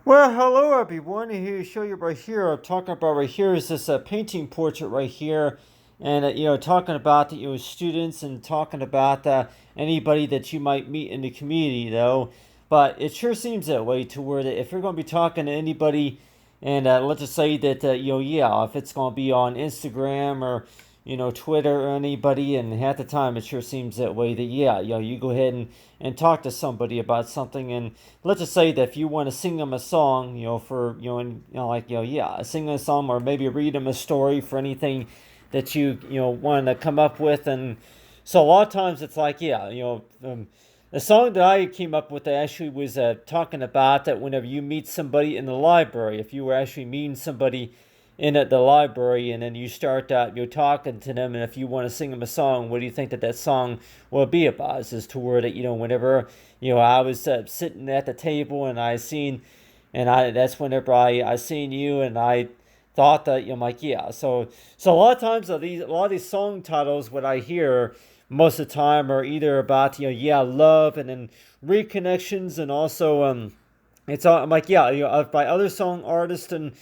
Well, hello everyone. Here, show you right here. I'm talking about right here is this painting portrait right here, and talking about students and talking about anybody that you might meet in the community though. But it sure seems that way to where that if you're going to be talking to anybody, and let's just say that yeah, if it's going to be on Instagram or Twitter or anybody, and half the time it sure seems that way that yeah, you go ahead and talk to somebody about something, and let's just say that if you want to sing them a song, for and like yeah, sing them a song or maybe read them a story for anything that you want to come up with, and so a lot of times it's like yeah, the song that I came up with actually was talking about that whenever you meet somebody in the library, if you were actually meeting somebody in at the library, and then you start you're talking to them, and if you want to sing them a song, what do you think that song will be about? Is to where that whenever I was sitting at the table and I seen, and I that's whenever I seen you, and I thought that I'm like yeah. So a lot of times a lot of these song titles what I hear most of the time are either about yeah, love, and then reconnections, and also it's all I'm like yeah, by other song artists, and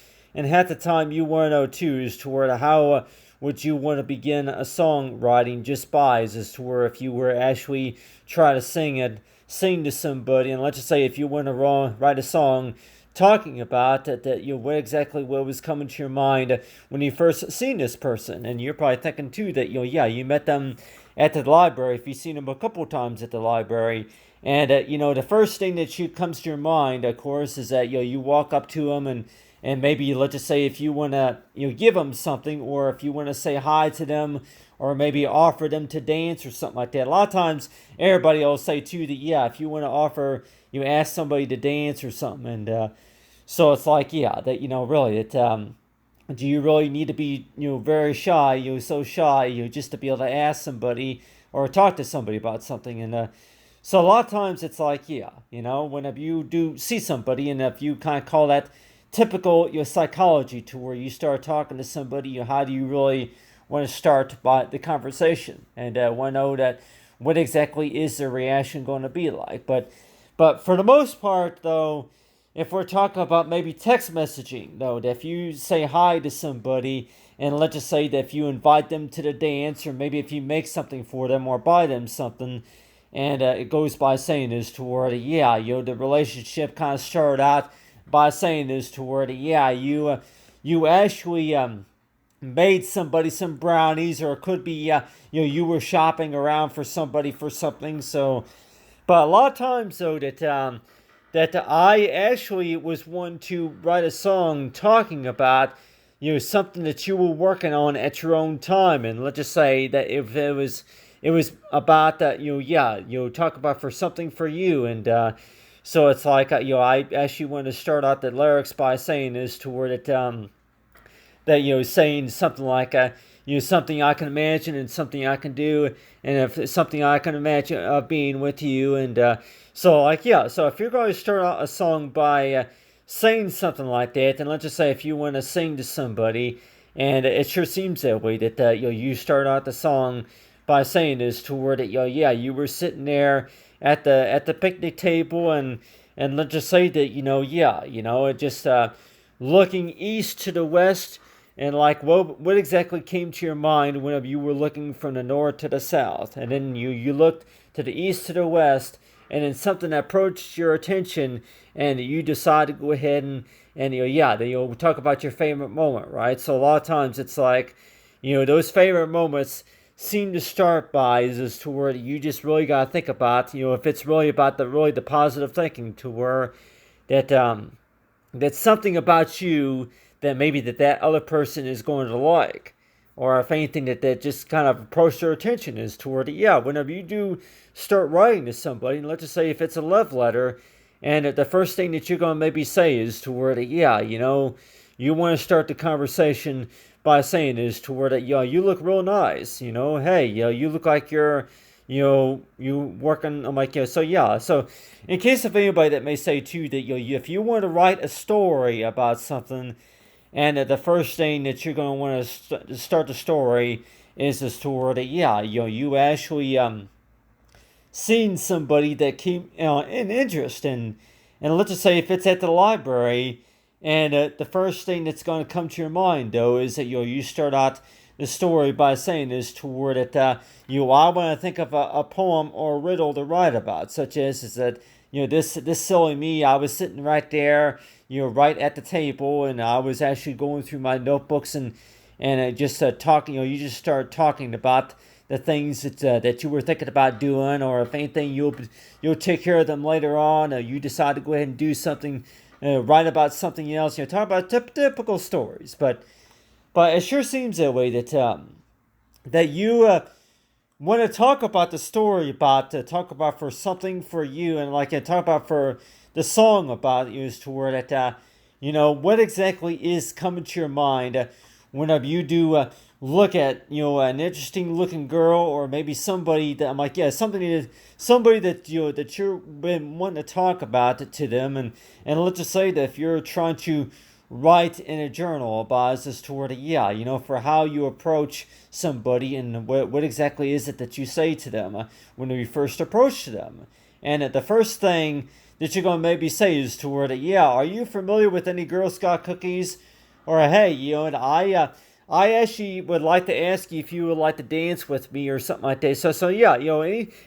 half the time you want to know too is to where how would you want to begin a song writing just by as to where if you were actually trying to sing to somebody, and let's just say if you want to write a song talking about that what exactly what was coming to your mind when you first seen this person, and you're probably thinking too that yeah, you met them at the library, if you've seen them a couple times at the library, and the first thing that comes to your mind, of course, is that you walk up to them, and maybe let's just say if you want to give them something, or if you want to say hi to them, or maybe offer them to dance or something like that. A lot of times everybody will say too that yeah, if you want to offer, you ask somebody to dance or something, and so it's like yeah, that really it do you really need to be very shy, so shy, just to be able to ask somebody or talk to somebody about something, and so a lot of times it's like yeah, whenever you do see somebody, and if you kind of call that typical psychology to where you start talking to somebody, how do you really want to start by the conversation, and want to know that what exactly is their reaction going to be like, but for the most part though, if we're talking about maybe text messaging, though, that if you say hi to somebody, and let's just say that if you invite them to the dance, or maybe if you make something for them or buy them something, and it goes by saying this toward yeah, the relationship kind of started out by saying this toward yeah, you actually made somebody some brownies, or it could be you were shopping around for somebody for something, so but a lot of times though that I actually was one to write a song talking about something that you were working on at your own time, and let's just say that if it was about that yeah, talk about for something for you, and so it's like I actually want to start out the lyrics by saying this toward it that saying something like something I can imagine and something I can do, and if it's something I can imagine being with you, and so like yeah, so if you're going to start out a song by saying something like that, then let's just say if you want to sing to somebody, and it sure seems that way that you start out the song by saying this toward it yeah, you were sitting there at the picnic table, and let's just say that yeah, it just looking east to the west, and like what exactly came to your mind whenever you were looking from the north to the south, and then you looked to the east to the west, and then something approached your attention, and you decide to go ahead and yeah, you'll talk about your favorite moment, right? So a lot of times it's like those favorite moments seem to start by is to where you just really got to think about if it's really about the positive thinking, to where that that's something about you that maybe that other person is going to like, or if anything that just kind of approached their attention is toward it yeah, whenever you do start writing to somebody, and let's just say if it's a love letter, and the first thing that you're going to maybe say is toward it yeah, you want to start the conversation by saying is toward it yeah, you look real nice, hey, you look like you working. I'm like so yeah, so in case of anybody that may say too that if you want to write a story about something, and the first thing that you're going to want to start the story is the story that yeah, you actually seen somebody that keep an interest, And let's just say if it's at the library, and the first thing that's going to come to your mind, though, is that you start out the story by saying is toward it, I want to think of a poem or a riddle to write about, such as is that this silly me, I was sitting right there, right at the table, and I was actually going through my notebooks and just talking. You just start talking about the things that you were thinking about doing, or if anything, you'll take care of them later on. Or you decide to go ahead and do something, write about something else. Talk about typical stories, but it sure seems that way that you want to talk about the story about talk about for something for you, and like talk about for the song about you is toward it. What exactly is coming to your mind whenever you do look at an interesting looking girl, or maybe somebody that I'm like, yeah, somebody that that you've been wanting to talk about to them, and let's just say that if you're trying to write in a journal about this toward it, yeah, for how you approach somebody, and what exactly is it that you say to them when you first approach them. And the first thing that you're going to maybe say is toward it, yeah, are you familiar with any Girl Scout cookies? Or hey, and I actually would like to ask you if you would like to dance with me or something like that. So yeah,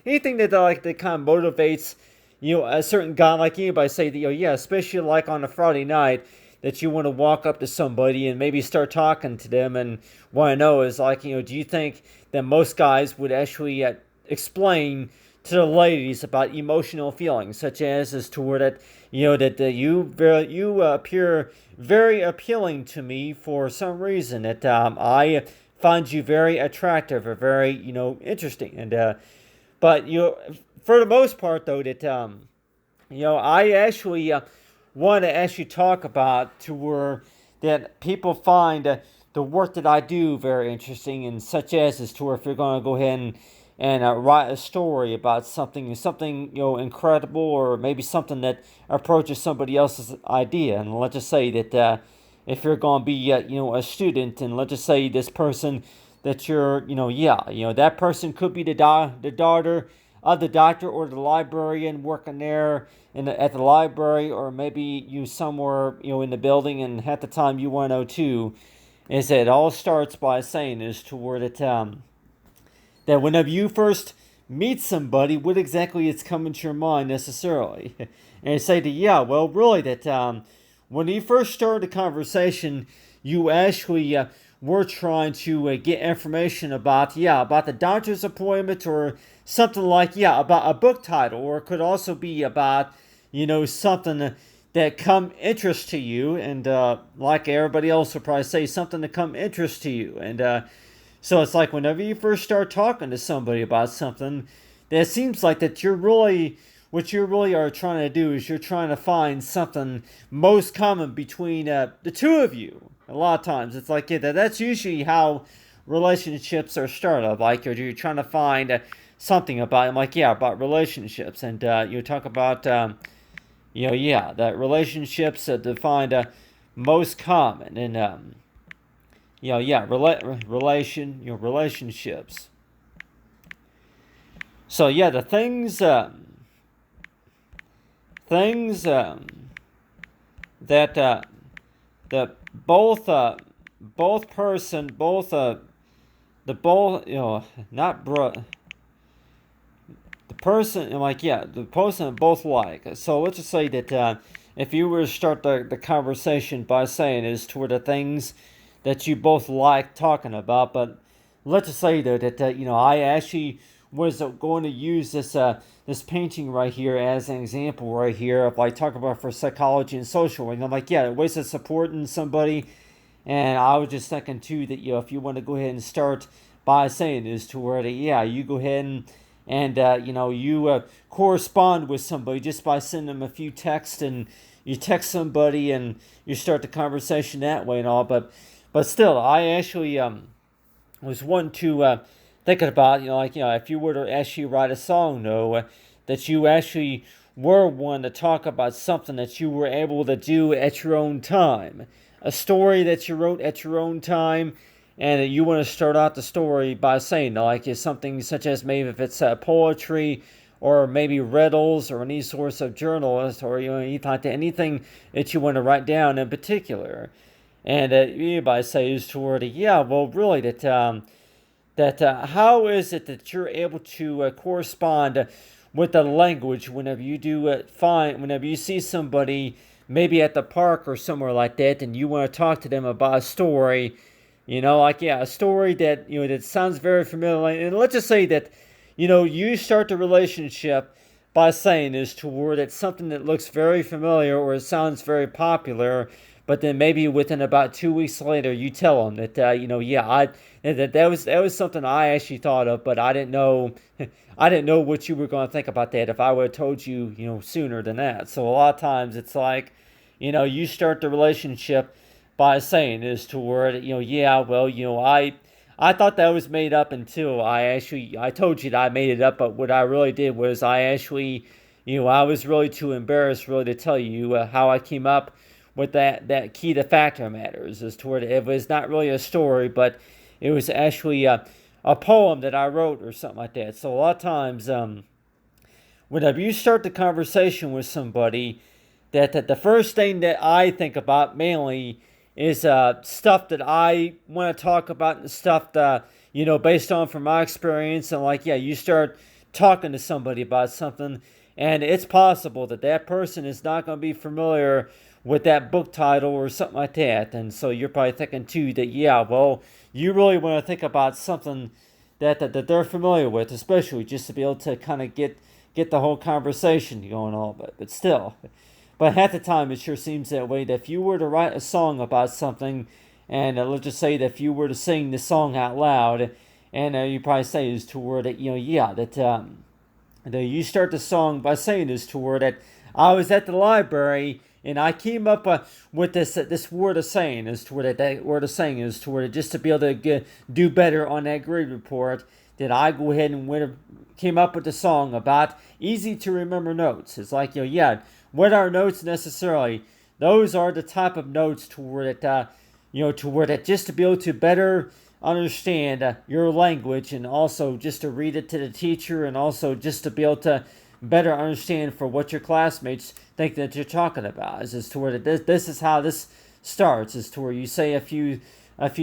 anything that kind of motivates a certain guy, like anybody say that yeah, especially like on a Friday night, that you want to walk up to somebody and maybe start talking to them. And what I know is like do you think that most guys would actually explain to the ladies about emotional feelings, such as toward it, that you appear very appealing to me for some reason, that I find you very attractive or very interesting, and but for the most part though, that I actually want to actually talk about to where that people find the work that I do very interesting, and such as is to where if you're going to go ahead and write a story about something incredible, or maybe something that approaches somebody else's idea. And let's just say that if you're going to be a student, and let's just say this person that you're that person could be the daughter of the doctor or the librarian working there at the library, or maybe you somewhere in the building, and at the time you want to know too is that it all starts by saying is toward it that whenever you first meet somebody, what exactly is coming to your mind necessarily. And you say to, yeah, well, really, that when you first started the conversation, you actually were trying to get information about the doctor's appointment, or something like, about a book title, or it could also be about, something that come interest to you, and like everybody else will probably say, something that come interest to you. And so it's like whenever you first start talking to somebody about something, that seems like that what you really are trying to do is you're trying to find something most common between the two of you. A lot of times it's like, yeah, that's usually how relationships are started. Like you're trying to find something about, I'm like, yeah, about relationships. And you talk about, that relationships defined most common. And relationships. So yeah, the things that the both person both the both not bro the person, like, yeah, the person both like. So let's just say that if you were to start the conversation by saying is toward the things that you both like talking about, but let's just say though that I actually was going to use this painting right here as an example right here of like talking about for psychology and social. And I'm like, yeah, ways of supporting somebody. And I was just thinking too that if you want to go ahead and start by saying is to where you go ahead and you correspond with somebody just by sending them a few texts, and you text somebody and you start the conversation that way and all. But still, I actually was one to thinking about if you were to actually write a song, though, that you actually were one to talk about something that you were able to do at your own time, a story that you wrote at your own time, and you want to start out the story by saying like something such as maybe if it's poetry, or maybe riddles or any source of journalist or anything that you want to write down in particular. And anybody says toward it, yeah, well, really, how is it that you're able to correspond with the language whenever you do whenever you see somebody maybe at the park or somewhere like that, and you want to talk to them about a story, like, yeah, a story that that sounds very familiar. And let's just say that you start the relationship by saying is toward it's something that looks very familiar or it sounds very popular, but then maybe within about 2 weeks later you tell them that yeah, that was something I actually thought of, but I didn't know I didn't know what you were going to think about that if I would have told you sooner than that. So a lot of times it's like you start the relationship by saying is toward yeah, well, I thought that was made up until I told you that I made it up, but what I really did was I actually I was really too embarrassed really to tell you how I came up with that key to factor matters is toward it was not really a story, but it was actually a poem that I wrote or something like that. So a lot of times whenever you start the conversation with somebody, that the first thing that I think about mainly is stuff that I want to talk about and stuff that based on from my experience. And like, yeah, you start talking to somebody about something, and it's possible that that person is not going to be familiar with that book title or something like that. And so you're probably thinking too that, yeah, well, you really want to think about something that they're familiar with, especially just to be able to kind of get the whole conversation going on. But still, but half the time it sure seems that way. That if you were to write a song about something, and let's just say that if you were to sing the song out loud, and you probably say is toward it, yeah, that you start the song by saying is toward that I was at the library and I came up with this word of saying is toward that word of saying is toward it just to be able to do better on that grade report. That I go ahead and came up with the song about easy to remember notes. It's like yeah, what are notes necessarily? Those are the type of notes toward it toward it just to be able to better understand your language, and also just to read it to the teacher, and also just to be able to better understand for what your classmates think that you're talking about. Is to where this is how this starts. Is to where you say a few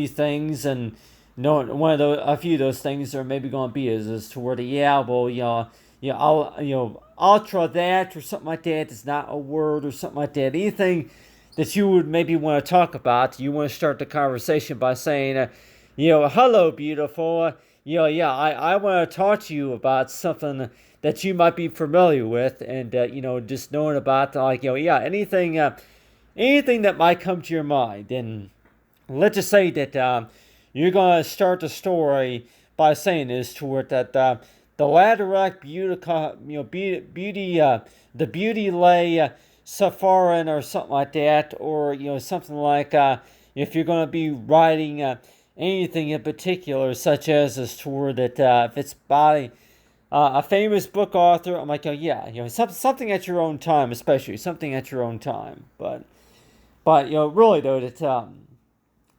things, and a few of those things are maybe going to be is to where yeah, well, I'll try that or something like that. It's not a word or something like that. Anything that you would maybe want to talk about, you want to start the conversation by saying, hello, beautiful. Yeah, I want to talk to you about something that you might be familiar with, and just knowing about yeah, anything that might come to your mind. And let's just say that you're gonna start the story by saying this toward that the Laderack beauty the beauty lay Safarin or something like that, or something like if you're gonna be writing anything in particular, such as toward that if it's by a famous book author, I'm like, oh yeah, something at your own time, especially something at your own time. But really though,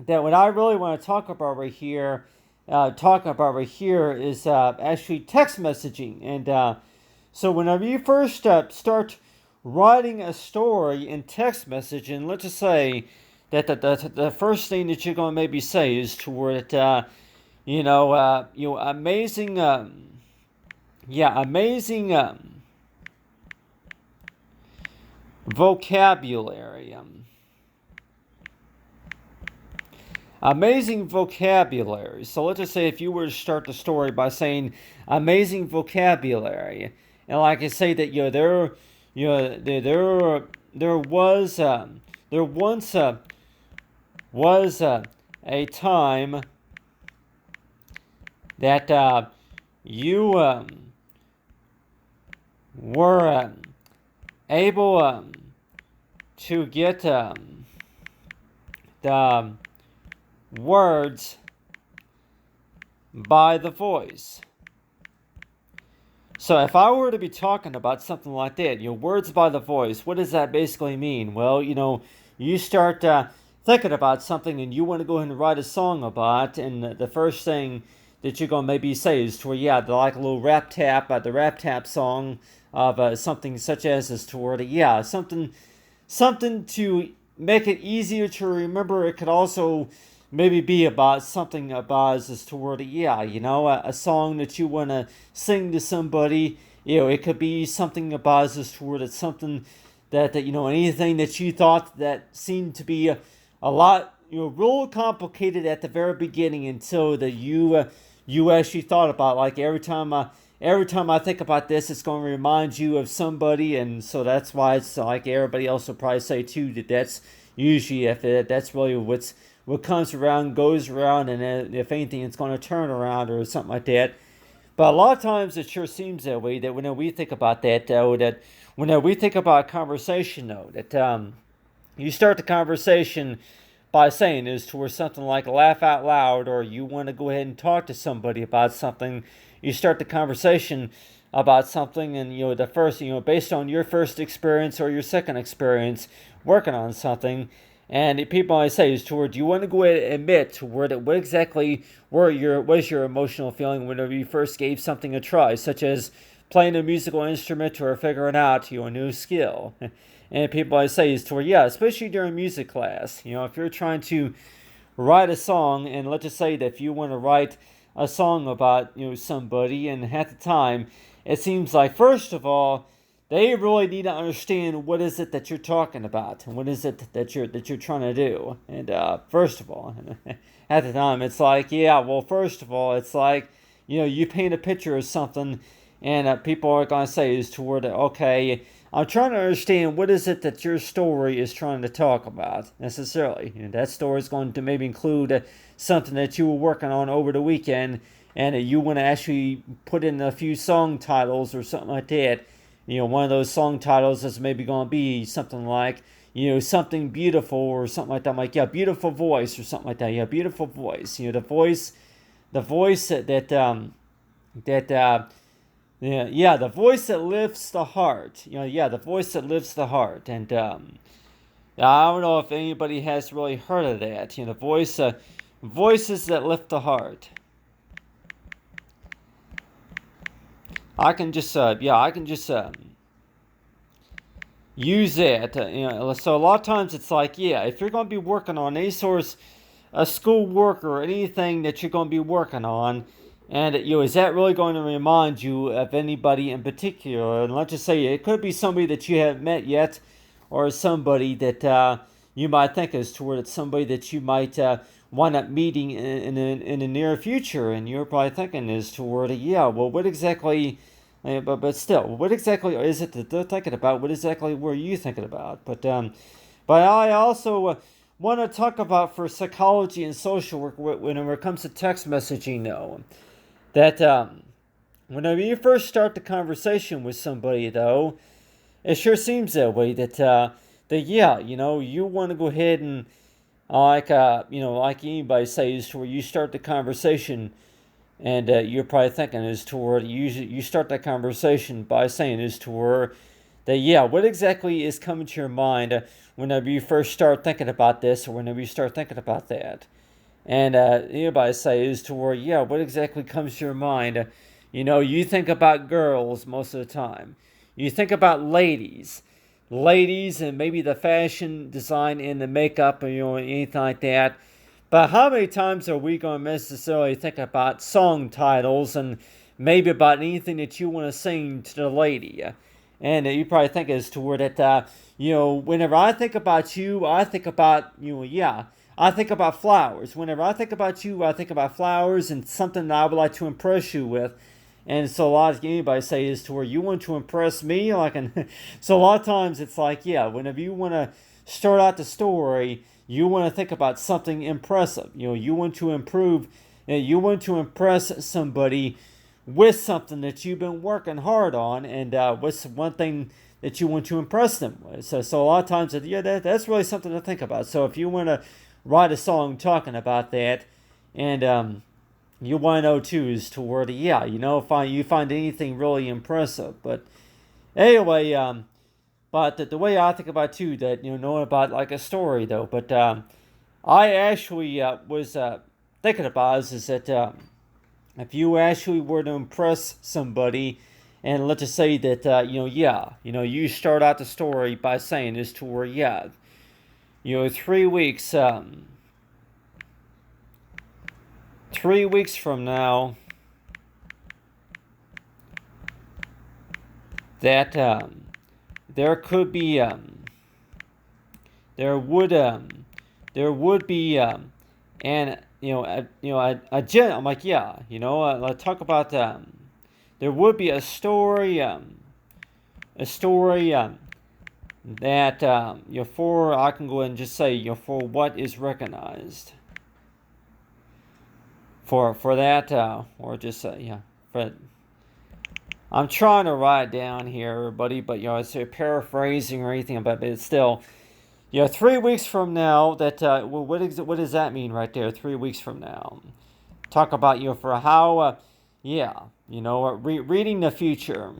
that what I really want to talk about right here, is actually text messaging. And so whenever you first start writing a story in text messaging, let's just say that the first thing that you're going to maybe say is toward amazing. Amazing vocabulary. Amazing vocabulary. So let's just say if you were to start the story by saying amazing vocabulary, and like I say that there once was a time that you were able to get the words by the voice. So if I were to be talking about something like that, words by the voice, what does that basically mean? Well, you start thinking about something and you want to go ahead and write a song about, and the first thing that you're gonna maybe say is to where, yeah, like a little rap tap, the rap tap song of something such as is to where, yeah, something to make it easier to remember. It could also maybe be about something about as toward, yeah, a song that you want to sing to somebody. It could be something about as toward it's something that anything that you thought that seemed to be a lot real complicated at the very beginning until that you actually thought about, like, every time I think about this, it's going to remind you of somebody. And so that's why it's like everybody else will probably say too that that's usually, if that's really what comes around goes around, and if anything, it's going to turn around or something like that. But a lot of times it sure seems that way. That when we think about that, though, that when we think about conversation, though, that you start the conversation by saying is towards something like laugh out loud, or you want to go ahead and talk to somebody about something. You start the conversation about something, and the first, based on your first experience or your second experience working on something. And people always say is toward, you want to go ahead and admit what exactly was your emotional feeling whenever you first gave something a try, such as playing a musical instrument or figuring out a new skill. And people always say is toward, yeah, especially during music class. If you're trying to write a song, and let's just say that if you want to write a song about somebody, and at the time it seems like, first of all, they really need to understand what is it that you're talking about, and what is it that you're trying to do. And first of all, at the time, it's like, yeah, well, first of all, it's like, you paint a picture of something, and people are going to say is toward, okay, I'm trying to understand what is it that your story is trying to talk about necessarily. That story is going to maybe include something that you were working on over the weekend, and you want to actually put in a few song titles or something like that. One of those song titles is maybe going to be something like, something beautiful or something like that. I'm like, yeah, beautiful voice or something like that. Yeah, beautiful voice. The voice the voice that lifts the heart. The voice that lifts the heart. And I don't know if anybody has really heard of that. Voices that lift the heart. I can just use that. So a lot of times it's like, yeah, if you're going to be working on any sort of school work or anything that you're going to be working on, and is that really going to remind you of anybody in particular? And let's just say it could be somebody that you haven't met yet, or somebody that you might think is toward somebody that you might wind up meeting in the near future, and you're probably thinking is toward, yeah, well, what exactly? But still, what exactly is it that they're thinking about? What exactly were you thinking about? But I also want to talk about, for psychology and social work, whenever it comes to text messaging, though, that whenever you first start the conversation with somebody, though, it sure seems that way. That yeah, you want to go ahead and like anybody says, to where you start the conversation, and you're probably thinking is toward, you start that conversation by saying is toward that, yeah, what exactly is coming to your mind whenever you first start thinking about this, or whenever you start thinking about that. And anybody say is toward, yeah, what exactly comes to your mind? You think about girls most of the time. You think about ladies, and maybe the fashion design and the makeup, or anything like that. But how many times are we going to necessarily think about song titles, and maybe about anything that you want to sing to the lady? And you probably think as toward that, whenever I think about you, I think about, I think about flowers. Whenever I think about you, I think about flowers and something that I would like to impress you with. And so a lot of anybody say is to where you want to impress me, so a lot of times it's like, yeah, whenever you want to start out the story, you want to think about something impressive. You want to improve. You want to impress somebody with something that you've been working hard on, and what's one thing that you want to impress them with. So a lot of times, that's really something to think about. So if you want to write a song talking about that, and you want to know too is toward, yeah, you find anything really impressive. But anyway, but the way I think about too, that knowing about like a story though, but I actually was thinking about is that if you actually were to impress somebody, and let's just say that you start out the story by saying this to where 3 weeks 3 weeks from now that there could be there would there would be and a gen. I'm like, let's talk about there would be a story that for I can go ahead and just say for what is recognized for that or just for I'm trying to write down here, everybody, but it's paraphrasing or anything, but it's still 3 weeks from now. That what does that mean right there? 3 weeks from now, talk about for how reading the future.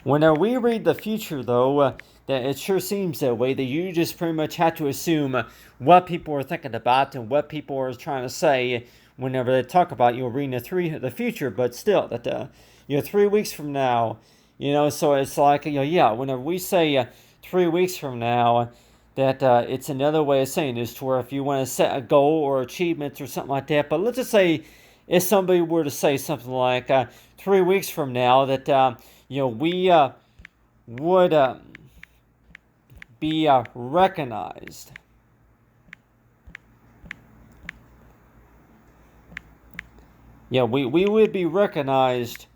When we read the future, though, that it sure seems that way, that you just pretty much have to assume what people are thinking about and what people are trying to say whenever they talk about reading the future. But still, that 3 weeks from now, so it's like whenever we say 3 weeks from now, that it's another way of saying this, to where if you want to set a goal or achievements or something like that. But let's just say if somebody were to say something like 3 weeks from now that we would be recognized. We would be recognized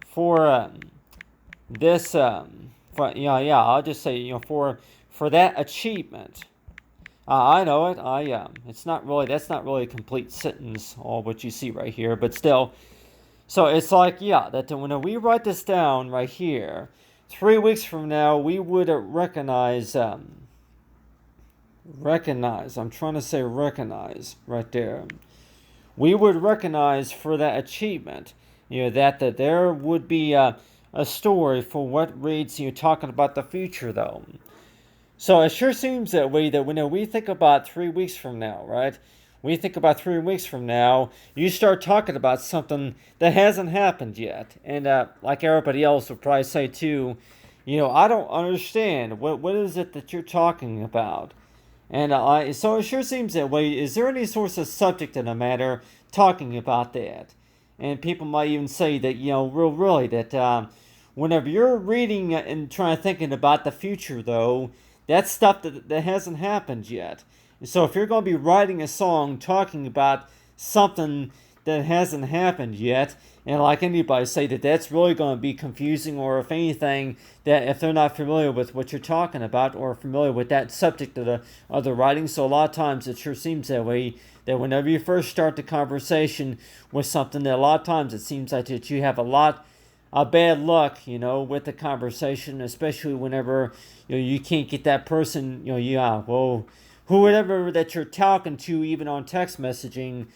for this. I'll just say for that achievement. I know it. It's not really. That's not really a complete sentence. All what you see right here, but still. So it's like that when we write this down right here, 3 weeks from now we would recognize. Recognize. I'm trying to say recognize right there. We would recognize for that achievement, that there would be a story for what reads, talking about the future, though. So it sure seems that way, that when we think about 3 weeks from now, right? We think about 3 weeks from now, you start talking about something that hasn't happened yet. And like everybody else would probably say too, I don't understand. What is it that you're talking about? And so it sure seems that way. Is there any source of subject in a matter talking about that? And people might even say that, really, that whenever you're reading and thinking about the future, though, that's stuff that hasn't happened yet. So if you're going to be writing a song talking about something that hasn't happened yet, and like anybody say that's really going to be confusing, or if anything, that if they're not familiar with what you're talking about or familiar with that subject of the writing. So a lot of times it sure seems that way, that whenever you first start the conversation with something, that a lot of times it seems like that you have a lot of bad luck, with the conversation, especially whenever you can't get that person, whoever that you're talking to, even on text messaging.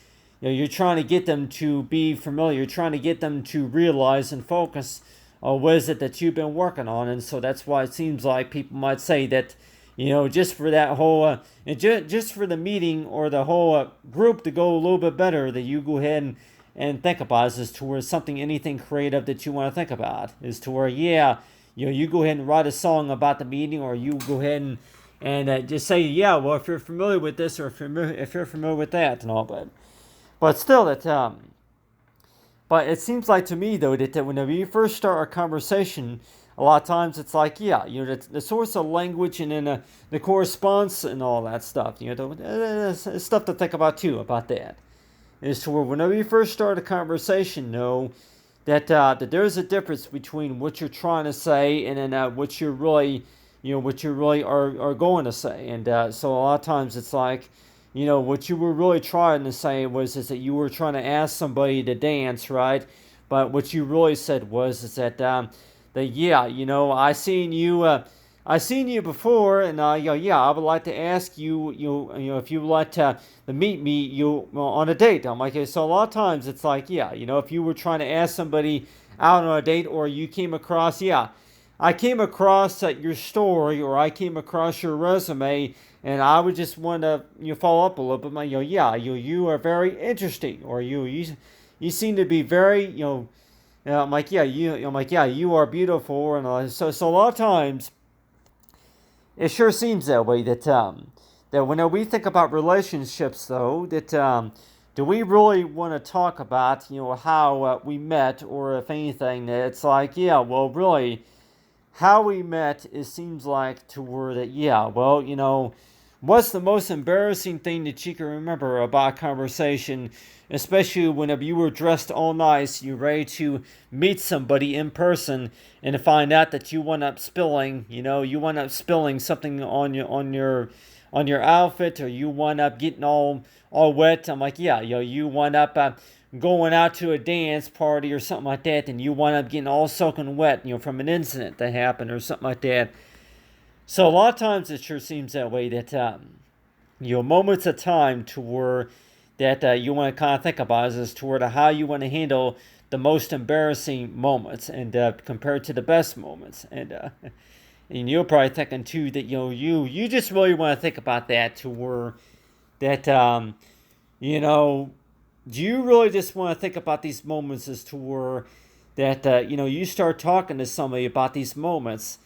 You're trying to get them to be familiar. You're trying to get them to realize and focus on what is it that you've been working on. And so that's why it seems like people might say that, just for that whole, just for the meeting or the whole group to go a little bit better, that you go ahead and think about is to where anything creative that you want to think about is to where, you go ahead and write a song about the meeting, or you go ahead and just say, if you're familiar with this, or if you're familiar with that and all that. But still, but it seems like to me, though, that whenever you first start a conversation, a lot of times it's like, the source of language and then the correspondence and all that stuff. Stuff to think about too, about that. Is to where whenever you first start a conversation, know that there's a difference between what you're trying to say and then what you're really, are going to say. And so a lot of times it's like, what you were really trying to say is that you were trying to ask somebody to dance, right? But what you really said is that I seen you before, and I would like to ask you, if you would like to meet me, on a date. I'm like, so a lot of times it's like, if you were trying to ask somebody out on a date, or you came across, I came across your story, or I came across your resume, and I would just want to follow up a little bit. Yeah, you are very interesting, or you seem to be very I'm like, yeah, I'm like, yeah, you are beautiful, and so a lot of times it sure seems that way that when we think about relationships, though, that do we really want to talk about how we met, or if anything, that it's like, yeah, well, really, how we met, it seems like to where that, yeah, well, what's the most embarrassing thing that you can remember about a conversation, especially whenever you were dressed all nice, you're ready to meet somebody in person, and to find out that you wound up spilling, something on your outfit, or you wind up getting all wet. I'm like, yeah, you wind up going out to a dance party or something like that, and you wind up getting all soaking wet, from an incident that happened or something like that. So a lot of times it sure seems that way that moments of time to where that you want to kind of think about is toward how you want to handle the most embarrassing moments, and compared to the best moments, and you're probably thinking too that you just really want to think about that to where that you know do you really just want to think about these moments as to where that you start talking to somebody about these moments,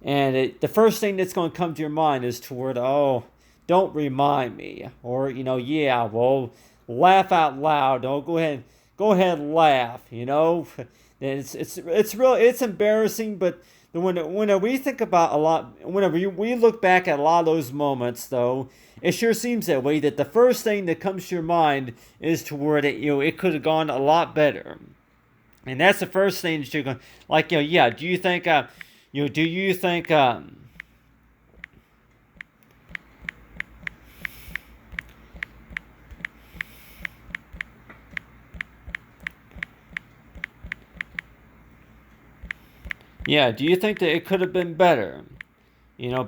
and the first thing that's going to come to your mind is toward, oh, don't remind me, or yeah, well, laugh out loud. Oh, go ahead, and laugh. It's really, it's embarrassing, but when we think about a lot, whenever we look back at a lot of those moments, though, it sure seems that way. That the first thing that comes to your mind is toward it. It could have gone a lot better, and that's the first thing that you're going, like. Yeah. Do you think? Do you think? Yeah. Do you think that it could have been better?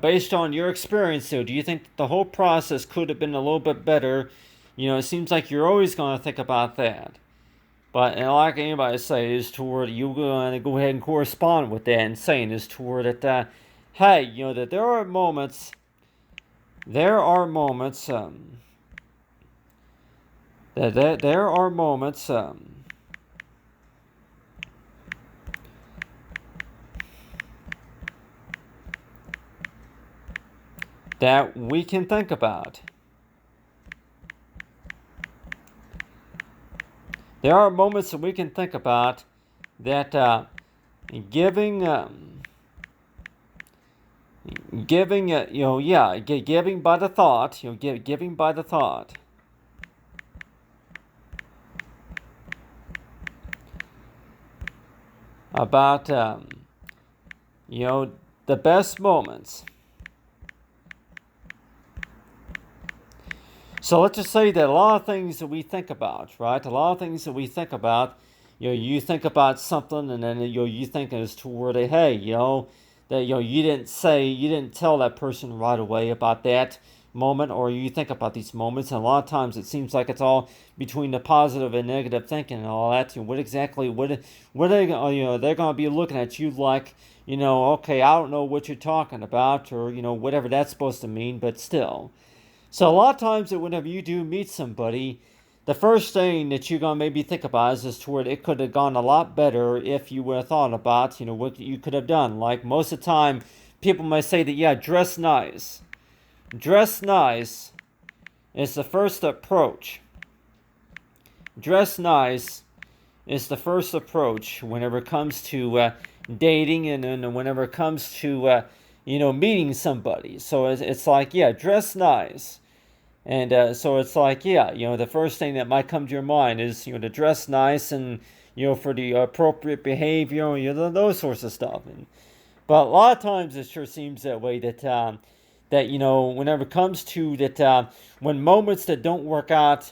Based on your experience, though, do you think that the whole process could have been a little bit better? It seems like you're always going to think about that. But and like anybody say is toward you going to go ahead and correspond with that and saying is toward that, hey, that there are moments, that there are moments, that we can think about. There are moments that we can think about that giving, giving, yeah, giving by the thought, giving by the thought about, the best moments. So let's just say that a lot of things that we think about, right? A lot of things that we think about, you think about something, and then you think as toward a, hey, that you didn't tell that person right away about that moment, or you think about these moments, and a lot of times it seems like it's all between the positive and negative thinking and all that. What exactly what are they they're going to be looking at you like, okay, I don't know what you're talking about, or whatever that's supposed to mean, but still. So a lot of times that whenever you do meet somebody, the first thing that you're gonna maybe think about is toward it could have gone a lot better if you would have thought about, what you could have done. Like most of the time, people might say that, yeah, dress nice. Dress nice is the first approach. Dress nice is the first approach whenever it comes to dating, and then whenever it comes to meeting somebody. So it's like, yeah, dress nice. And so it's like, yeah, the first thing that might come to your mind is, to dress nice, and, for the appropriate behavior, those sorts of stuff. But a lot of times it sure seems that way that whenever it comes to that, when moments that don't work out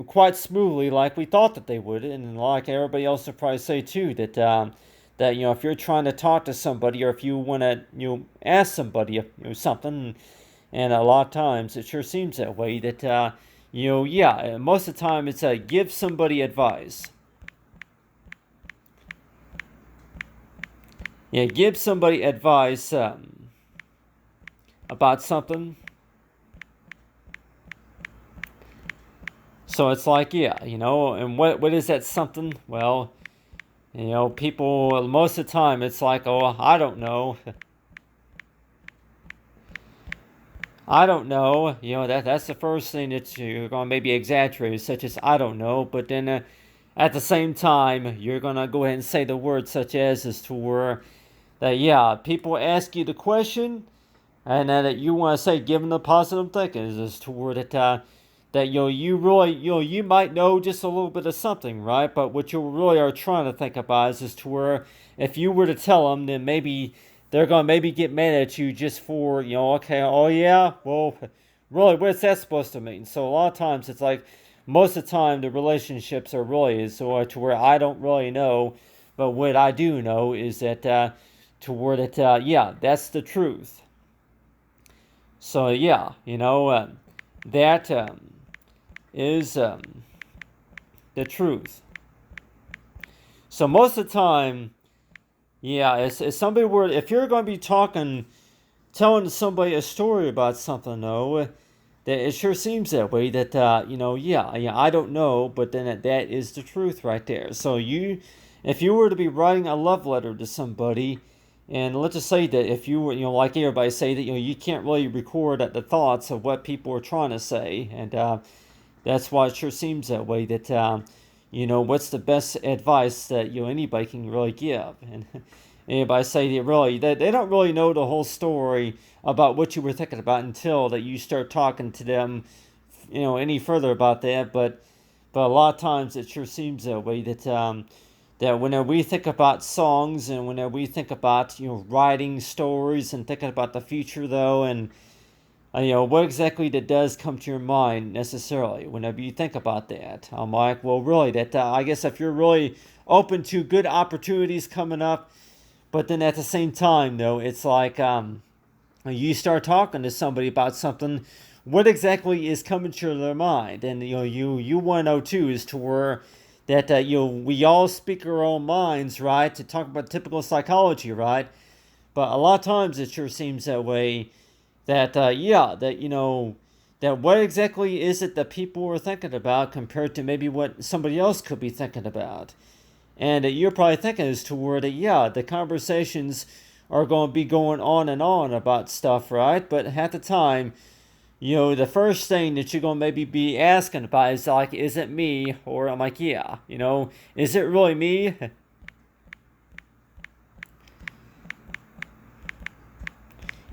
quite smoothly like we thought that they would, and like everybody else would probably say too, that if you're trying to talk to somebody, or if you want to ask somebody something. And a lot of times it sure seems that way that, yeah, most of the time it's give somebody advice. Yeah, give somebody advice about something. So it's like, yeah, and what is that something? Well, people most of the time it's like, oh, I don't know. I don't know. That's the first thing that you're going to maybe exaggerate, such as I don't know. But then at the same time, you're going to go ahead and say the word such as to where that, yeah, people ask you the question, and then that you want to say, give them the positive thinking is toward that that you really you might know just a little bit of something, right? But what you really are trying to think about is to where if you were to tell them, then maybe they're gonna maybe get mad at you just for okay, oh yeah, well, really, what's that supposed to mean? So a lot of times it's like most of the time the relationships are really is so to where I don't really know, but what I do know is that toward it, yeah, that's the truth. So yeah, that is the truth. So most of the time, yeah, if somebody were, if you're going to be telling somebody a story about something, though, that it sure seems that way. That yeah, I don't know, but then that is the truth right there. So if you were to be writing a love letter to somebody, and let's just say that if you were, like everybody say that you can't really record the thoughts of what people are trying to say, and that's why it sure seems that way. That what's the best advice that anybody can really give, and anybody say that really that they don't really know the whole story about what you were thinking about until that you start talking to them, any further about that. But a lot of times it sure seems that way that whenever we think about songs and whenever we think about writing stories and thinking about the future though and what exactly that does come to your mind necessarily whenever you think about that. I'm like, well, really, that I guess if you're really open to good opportunities coming up, but then at the same time, though, it's like you start talking to somebody about something, what exactly is coming to their mind, and you want to know too is to where that we all speak our own minds, right? To talk about typical psychology, right? But a lot of times it sure seems that way that yeah, that that what exactly is it that people are thinking about compared to maybe what somebody else could be thinking about. And you're probably thinking is toward it, yeah, the conversations are going to be going on and on about stuff, right? But at the time, the first thing that you're going to maybe be asking about is like, is it me? Or I'm like, yeah, is it really me?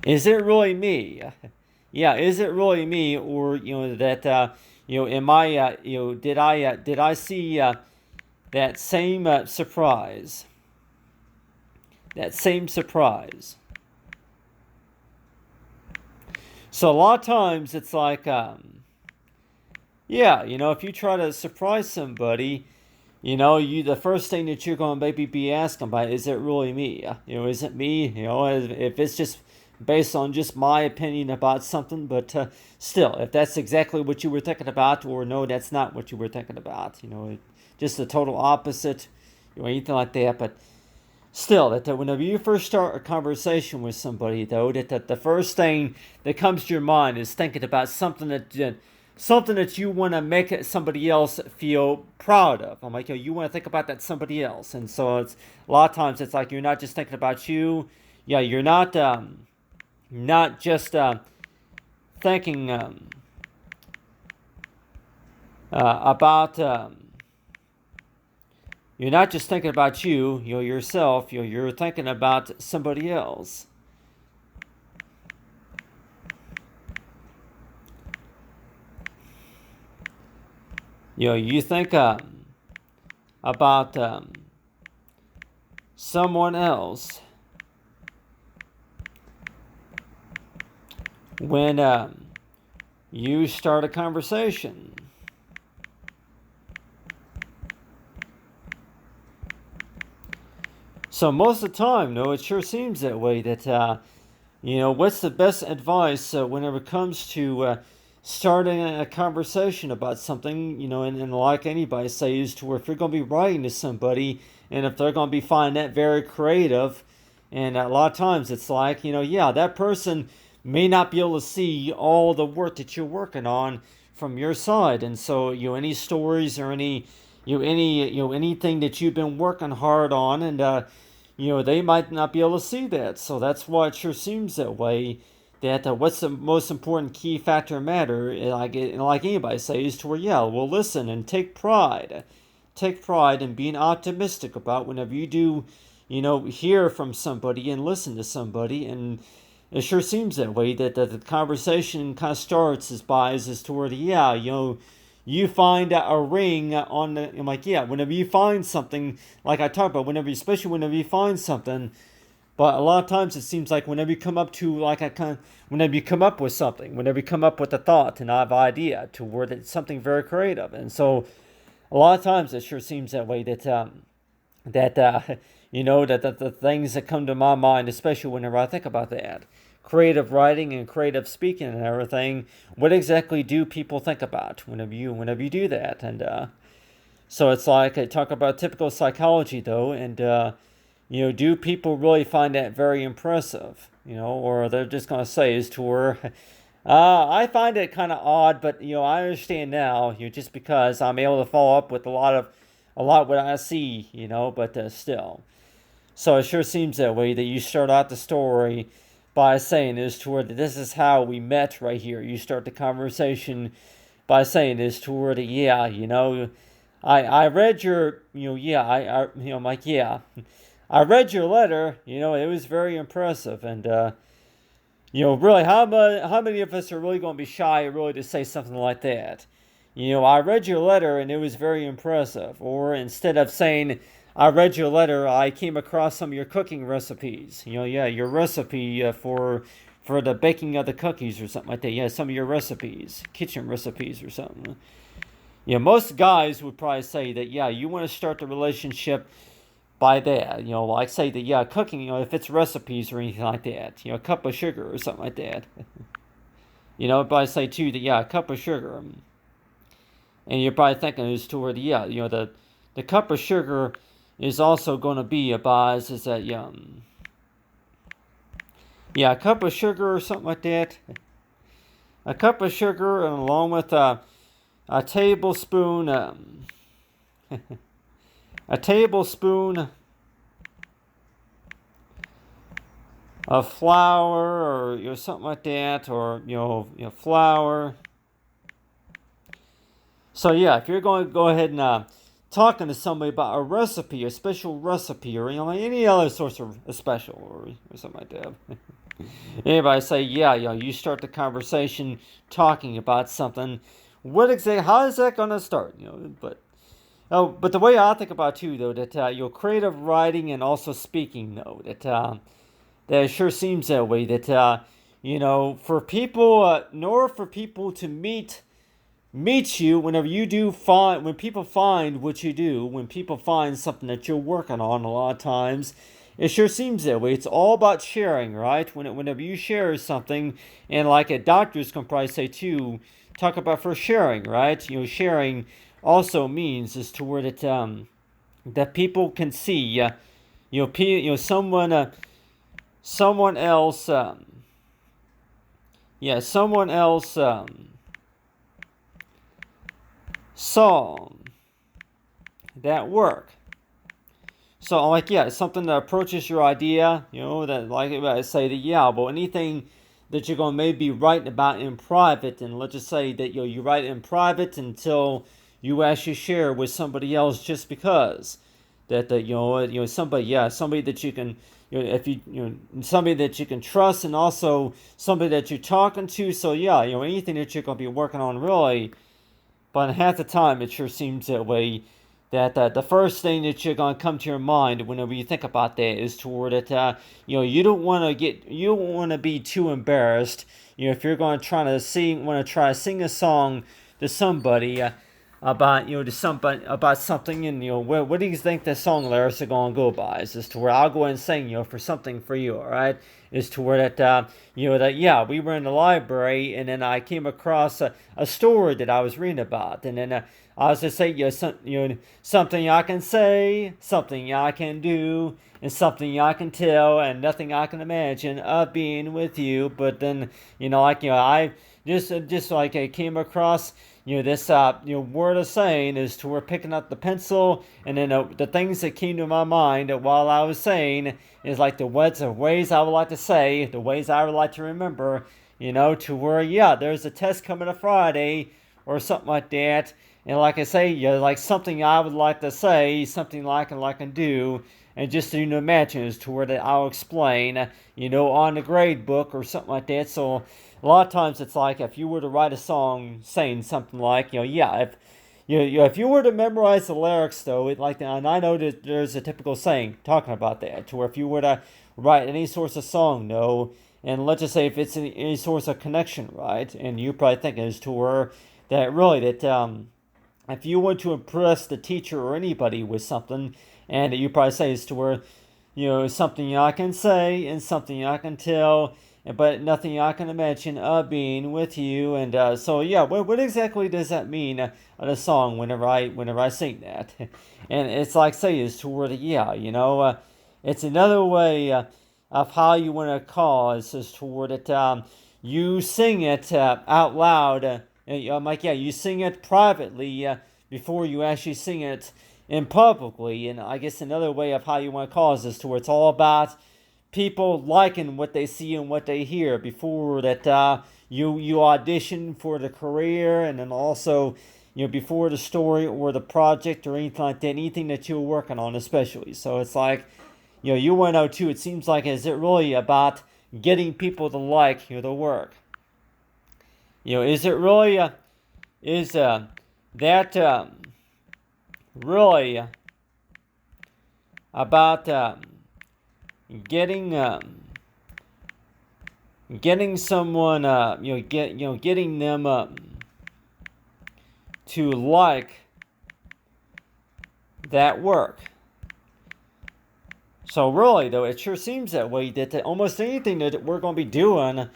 Is it really me? Yeah, is it really me? Or that am I? Did I see that same surprise? That same surprise. So a lot of times it's like, yeah, if you try to surprise somebody, the first thing that you're going to maybe be asking about is it really me? Is it me? If it's just based on just my opinion about something, but still, if that's exactly what you were thinking about, or no, that's not what you were thinking about, just the total opposite, anything like that, but still, that whenever you first start a conversation with somebody, though, that the first thing that comes to your mind is thinking about something that you want to make somebody else feel proud of. I'm like, you want to think about that somebody else, and so it's a lot of times it's like you're not just thinking about you. Yeah, you're not just thinking about. You're not just thinking about yourself. You're thinking about somebody else. You think about someone else when you start a conversation. So most of the time, no, it sure seems that way. That what's the best advice whenever it comes to starting a conversation about something, and like anybody says, to where if you're going to be writing to somebody, and if they're going to be finding that very creative, And a lot of times it's like, yeah, that person may not be able to see all the work that you're working on from your side. And so, any stories or anything that you've been working hard on, and they might not be able to see that. So that's why it sure seems that way. That what's the most important key factor matter, like anybody says, is to where, yeah, well, listen and take pride in being optimistic about whenever you do, hear from somebody and listen to somebody. And it sure seems that way, that the conversation kind of starts as to where, yeah, you find a ring on the, I'm like, yeah, whenever you find something, like I talked about, especially whenever you find something. But a lot of times it seems like whenever you come up to whenever you come up with something, whenever you come up with a thought and an idea to where it's something very creative. And so a lot of times it sure seems that way, that that the things that come to my mind, especially whenever I think about that creative writing and creative speaking and everything, what exactly do people think about whenever you do that? And so it's like, I talk about typical psychology though, and do people really find that very impressive? Or they're just going to say is to where, I find it kind of odd, but I understand now. Just because I'm able to follow up with a lot what I see. But still, so it sure seems that way, that you start out the story by saying is to where this is how we met right here. You start the conversation by saying is to where, yeah, I read your, yeah, I'm like, yeah, I read your letter. It was very impressive. And really, how many of us are really going to be shy, really, to say something like that? I read your letter and it was very impressive. Or instead of saying, I read your letter, I came across some of your cooking recipes. Yeah, your recipe for the baking of the cookies or something like that. Yeah, some of your recipes, kitchen recipes or something. Most guys would probably say that, yeah, you want to start the relationship by that. Like say that, yeah, cooking, if it's recipes or anything like that, a cup of sugar or something like that. Probably say too that, yeah, a cup of sugar. And you're probably thinking is toward, yeah, the cup of sugar is also going to be about, is that, yeah, a cup of sugar or something like that. A cup of sugar, and along with a tablespoon, a tablespoon of flour, or something like that, or flour. So yeah, if you're going to go ahead and talking to somebody about a recipe, a special recipe, or like any other sorts of a special, or something like that. Anybody say, yeah, you start the conversation talking about something. What exactly? How is that going to start? But the way I think about it too, though, that creative writing and also speaking, though, that it sure seems that way. That for people, in order for people to meet you, whenever you do find, when people find what you do, when people find something that you're working on, a lot of times, it sure seems that way. It's all about sharing, right? Whenever you share something, and like a doctors can probably say too, talk about for sharing, right? Sharing also means is to where that people can see, someone else, someone else saw that work. So I'm like, yeah, it's something that approaches your idea, that like I say that, yeah, but anything that you're going to maybe write about in private, and let's just say that you write in private until you actually share with somebody else, just because that somebody that you can, if somebody that you can trust, and also somebody that you're talking to. So yeah, anything that you're going to be working on, really. But half the time, it sure seems that way, that the first thing that you're going to come to your mind whenever you think about that is toward it. You don't want to be too embarrassed. If you're going to try to sing a song to somebody, about something, and what do you think the song lyrics are going to go by? Is this to where I'll go and sing for something for you, all right? Is to where that yeah, we were in the library, and then I came across a story that I was reading about, and then I was just say, something I can say, something I can do, and something I can tell, and nothing I can imagine of being with you. But then, I just like I came across, this, word of saying is to where picking up the pencil, and then the things that came to my mind while I was saying is like the words of ways I would like to say, the ways I would like to remember, to where, yeah, there's a test coming on Friday or something like that. And like I say, like something I would like to say, something like I can do, and just to imagine is to where that I'll explain, on the grade book or something like that. So a lot of times it's like if you were to write a song saying something like, if you were to memorize the lyrics though, and I know that there's a typical saying talking about that, to where if you were to write any sort of song, and let's just say if it's any source of connection, right, and you probably think it's to where that really that if you want to impress the teacher or anybody with something, and you probably say it's to where, something I can say and something I can tell, but nothing I can imagine of being with you. And so yeah, what exactly does that mean in a song whenever I sing that? And it's like say is to where it's another way of how you want to cause is toward it. You sing it out loud. I'm like, yeah, you sing it privately before you actually sing it in publicly. And I guess another way of how you want to cause this to where it's all about people liking what they see and what they hear before that you audition for the career, and then also before the story or the project or anything like that, anything that you're working on especially. So it's like you want to know too, it seems like is it really about getting people to like the work? Is it really is that really about getting getting someone getting them to like that work? So really, though, it sure seems that way that almost anything that we're going to be doing,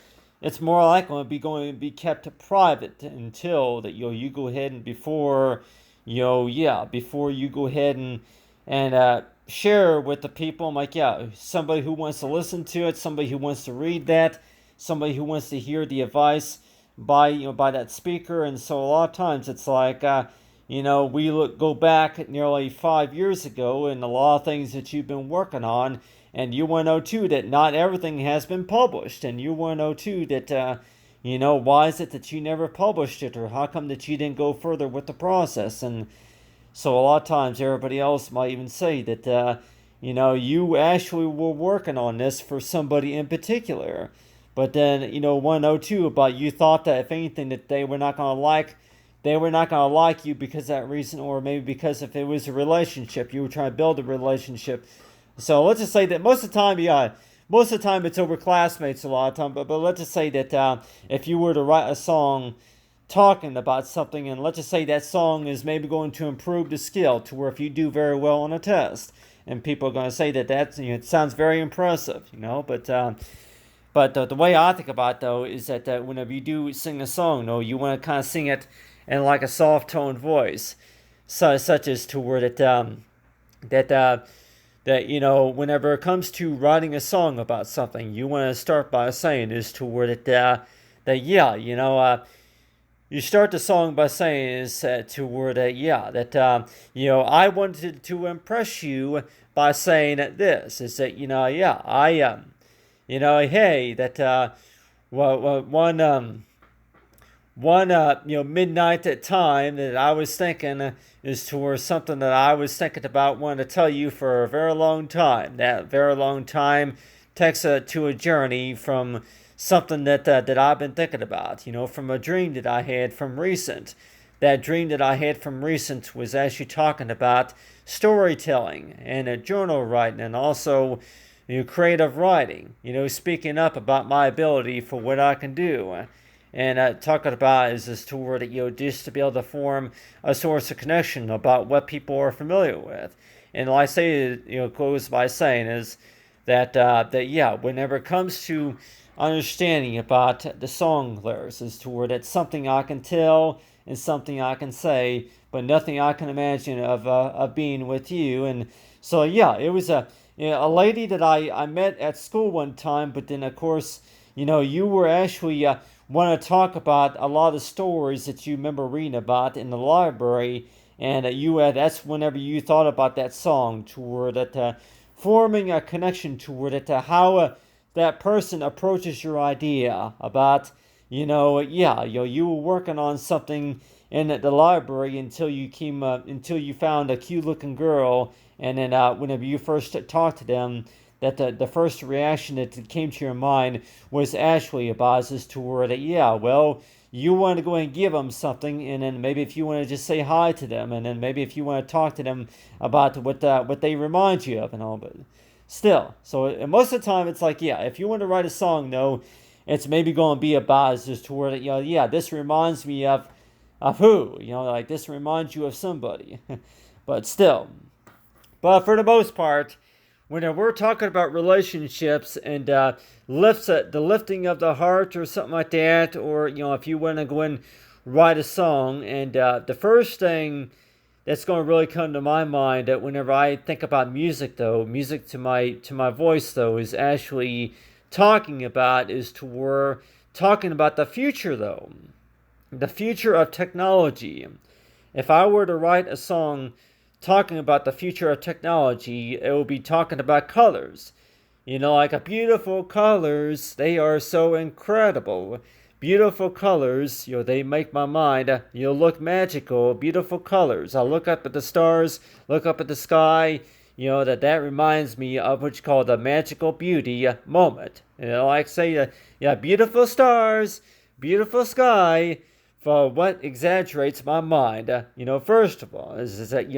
it's more likely going to be kept private until that you go ahead and before before you go ahead and share with the people. I'm like, yeah, somebody who wants to listen to it, somebody who wants to read that, somebody who wants to hear the advice by that speaker. And so a lot of times it's like go back nearly 5 years ago, and a lot of things that you've been working on, and you want to know too that not everything has been published, and you want to know too that why is it that you never published it, or how come that you didn't go further with the process? And so a lot of times everybody else might even say that you actually were working on this for somebody in particular, but then want to know too about you thought that if anything that they were not going to like you because of that reason, or maybe because if it was a relationship, you were trying to build a relationship. So let's just say that most of the time it's over classmates a lot of time, but let's just say that if you were to write a song talking about something, and let's just say that song is maybe going to improve the skill to where if you do very well on a test, and people are going to say that it sounds very impressive, but the way I think about it, though, is that whenever you do sing a song, you want to kind of sing it in like a soft toned voice, such as to where that whenever it comes to writing a song about something, you want to start by saying is to where you start the song by saying is to where I wanted to impress you by saying this is that hey, that one midnight at time that I was thinking is towards something that I was thinking about wanting to tell you for a very long time. That very long time takes to a journey from something that I've been thinking about, from a dream that I had from recent. That dream that I had from recent was actually talking about storytelling and journal writing, and also creative writing, speaking up about my ability for what I can do. And talking about is this tour that just to be able to form a source of connection about what people are familiar with. And like I say, goes by saying is that whenever it comes to understanding about the song lyrics as to where that's something I can tell and something I can say, but nothing I can imagine of being with you. And so yeah, it was a lady that I met at school one time, but then of course you were actually want to talk about a lot of stories that you remember reading about in the library, and that's whenever you thought about that song toward it, forming a connection toward it, how that person approaches your idea about you were working on something in the library until you found a cute looking girl, and then whenever you first talked to them, that the first reaction that came to your mind was actually about as toward that, yeah, well, you want to go and give them something, and then maybe if you want to just say hi to them, and then maybe if you want to talk to them about what they remind you of and all. But still, so most of the time it's like, yeah, if you want to write a song, though, it's maybe going to be about just toward it, yeah, this reminds me of who, like this reminds you of somebody. But still, but for the most part, when we're talking about relationships and the lifting of the heart or something like that, or if you want to go and write a song, and the first thing that's going to really come to my mind that whenever I think about music, though, music to my voice, though, is actually talking about the future, though, the future of technology. If I were to write a song talking about the future of technology, it will be talking about colors. Like a beautiful colors, they are so incredible. Beautiful colors, they make my mind, look magical. Beautiful colors. I look up at the stars, look up at the sky, that reminds me of what's called a magical beauty moment. Like say, yeah, beautiful stars, beautiful sky, for what exaggerates my mind, first of all, is that,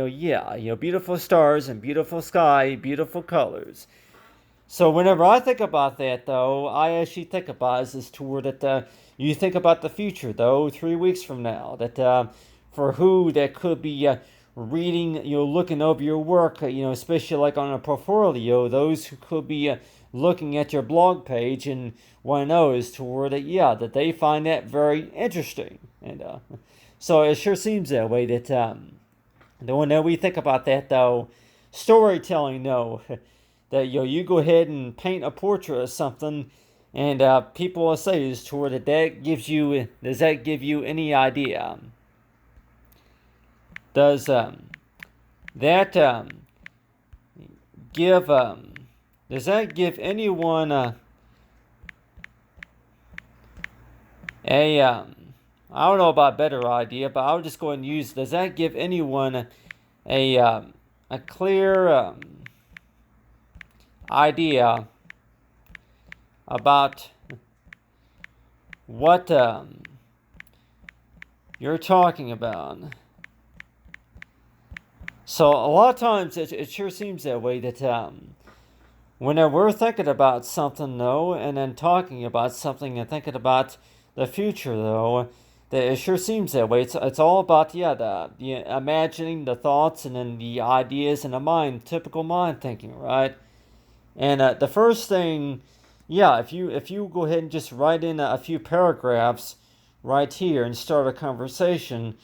beautiful stars and beautiful sky, beautiful colors. So whenever I think about that, though, I actually think about is this tour that you think about the future, though, 3 weeks from now, that for who that could be reading, looking over your work, especially like on a portfolio, those who could be looking at your blog page and want to know is toward that, yeah, that they find that very interesting. And so it sure seems that way that when we think about that, though, storytelling, no. That you go ahead and paint a portrait of something, and people will say is toward that does that give you any idea? Does that give does that give anyone a I don't know about a better idea, but I'll just go and use, does that give anyone a clear idea about what you're talking about? So a lot of times it sure seems that way that whenever we're thinking about something, though, and then talking about something and thinking about the future, though, that it sure seems that way. It's all about the imagining the thoughts and then the ideas in the mind, typical mind thinking, right? And the first thing, yeah, if you go ahead and just write in a few paragraphs right here and start a conversation,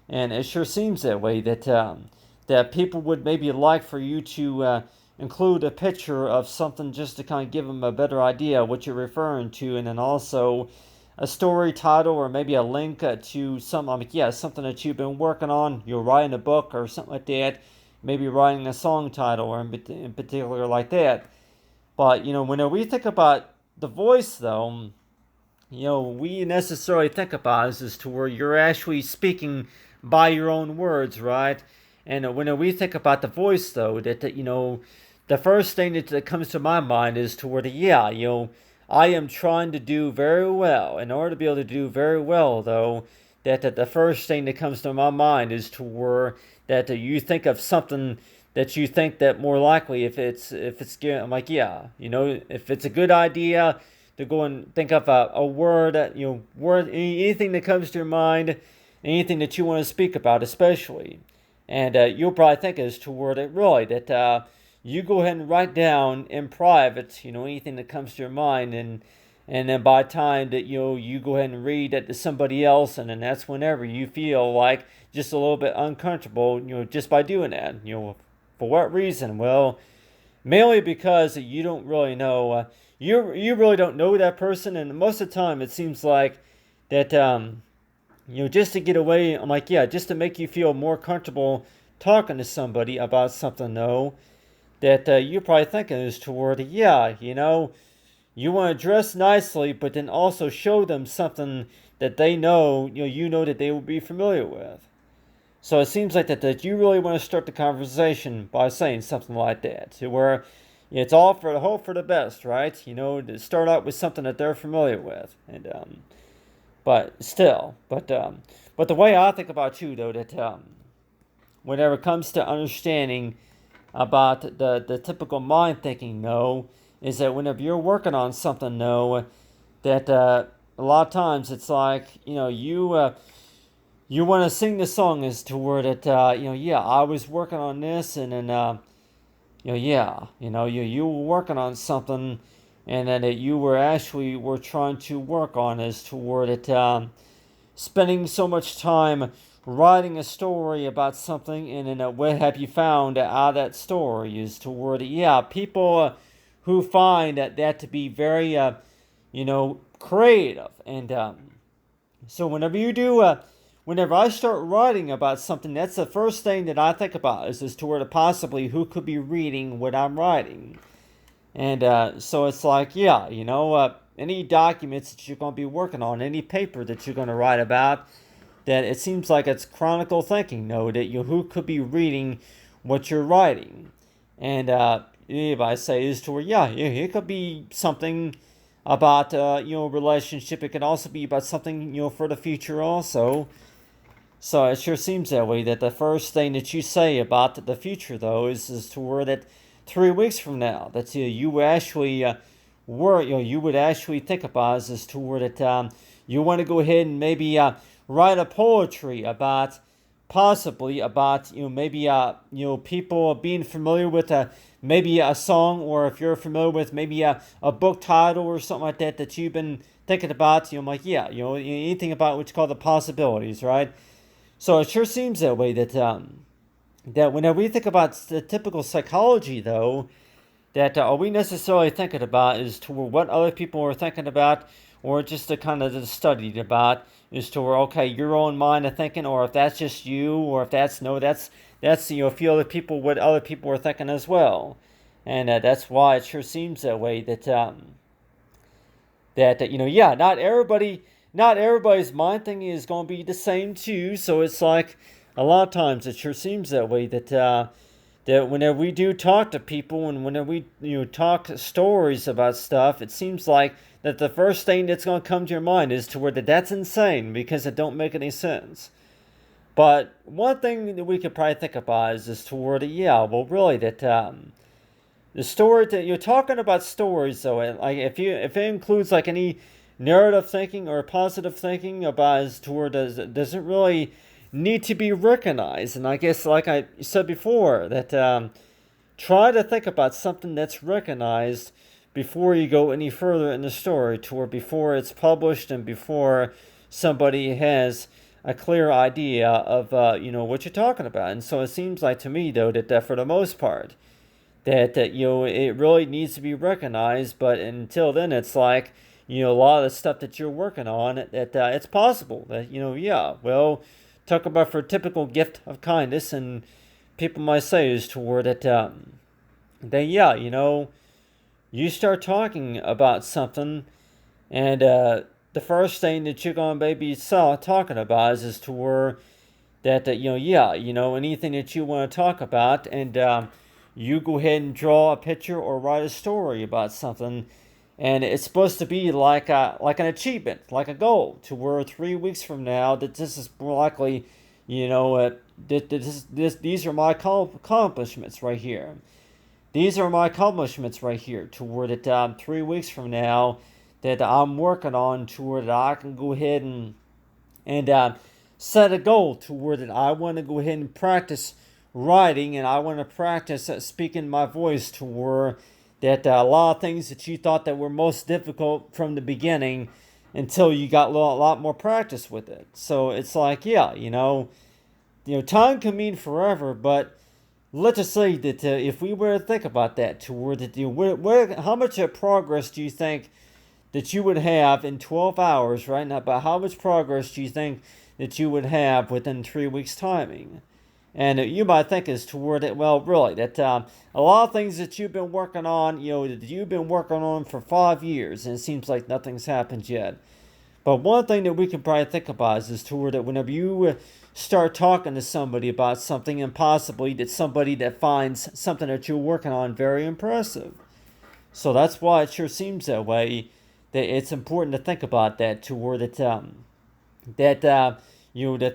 and it sure seems that way that people would maybe like for you to include a picture of something just to kind of give them a better idea of what you're referring to, and then also a story title or maybe a link to something that you've been working on. You're writing a book or something like that, maybe writing a song title or in particular like that. But when we think about the voice, though, we necessarily think about is as to where you're actually speaking by your own words, right? And when we think about the voice, though, that the first thing that comes to my mind is to where I am trying to do very well. In order to be able to do very well, though, that the first thing that comes to my mind is to where that you think of something that you think that more likely if it's I'm like, yeah, if it's a good idea to go and think of a word, anything that comes to your mind, anything that you want to speak about, especially, and you'll probably think is toward it really that you go ahead and write down in private, anything that comes to your mind, and then by the time that you go ahead and read that to somebody else, and then that's whenever you feel like just a little bit uncomfortable, just by doing that. For what reason? Well, mainly because you don't really know, you really don't know that person, and most of the time it seems like that just to get away. I'm like, yeah, just to make you feel more comfortable talking to somebody about something, though, that you're probably thinking is toward, yeah, you want to dress nicely, but then also show them something that they know, that they will be familiar with. So it seems like that you really want to start the conversation by saying something like that, to where it's all for the hope for the best, right? To start out with something that they're familiar with, and but still, but the way I think about too, though, that whenever it comes to understanding about the typical mind thinking, no, is that whenever you're working on something, no, that a lot of times it's like you want to sing the song as to where that yeah, I was working on this, and then yeah, you were working on something, and then that you were trying to work on as toward it, spending so much time writing a story about something, and then what have you found out of that story is toward it. Yeah, people who find that to be very creative, and so whenever I start writing about something, that's the first thing that I think about is toward possibly who could be reading what I'm writing. And so it's like, yeah, any documents that you're going to be working on, any paper that you're going to write about, that it seems like it's chronicle thinking, that who could be reading what you're writing. And if I say is to where, yeah, it could be something about relationship. It could also be about something for the future also. So it sure seems that way, that the first thing that you say about the future, though, is to where that 3 weeks from now, that you actually you would actually think about is to where that you want to go ahead and maybe write a poetry about possibly about maybe people being familiar with maybe a song, or if you're familiar with maybe a book title or something like that you've been thinking about. I'm like, yeah, anything about what's called the possibilities, right? So it sure seems that way, that whenever we think about the typical psychology, though, that all we necessarily thinking about is to what other people are thinking about, or just to kind of studied about, is to where, okay, your own mind of thinking, or if that's just you, or if that's no, that's a few other people, what other people are thinking as well. And that's why it sure seems that way, that yeah, not everybody's mind thing is going to be the same too. So it's like a lot of times it sure seems that way, that whenever we do talk to people, and whenever we talk stories about stuff, it seems like that the first thing that's going to come to your mind is to where that's insane, because it don't make any sense. But one thing that we could probably think about is toward it, yeah, well, really, that the story that you're talking about stories, though, like if it includes like any narrative thinking or positive thinking about as toward, does it really need to be recognized? And I guess, like I said before, that try to think about something that's recognized before you go any further in the story, toward before it's published and before somebody has a clear idea of what you're talking about. And so it seems like to me, though, that for the most part, that it really needs to be recognized. But until then, it's like a lot of the stuff that you're working on, that it's possible that yeah, well, talk about for a typical gift of kindness, and people might say is toward that yeah, you start talking about something, and the first thing that you're gonna maybe talking about is to where that yeah, anything that you want to talk about, and you go ahead and draw a picture or write a story about something, and it's supposed to be like an achievement, like a goal, to where 3 weeks from now that this is more likely, these are my accomplishments right here. These are my accomplishments right here, toward it 3 weeks from now that I'm working on, toward that I can go ahead and set a goal toward it. I want to go ahead and practice writing, and I want to practice speaking my voice, toward that a lot of things that you thought that were most difficult from the beginning until you got a lot more practice with it. So it's like, yeah, time can mean forever, but let's just say that if we were to think about that, toward that, how much progress do you think that you would have in 12 hours right now? But how much progress do you think that you would have within 3 weeks' timing? And you might think is toward it, well, really, that a lot of things that you've been working on, that you've been working on for 5 years, and it seems like nothing's happened yet. But one thing that we can probably think about is toward that whenever you start talking to somebody about something, and possibly that somebody that finds something that you're working on very impressive. So that's why it sure seems that way. That it's important to think about that toward it. The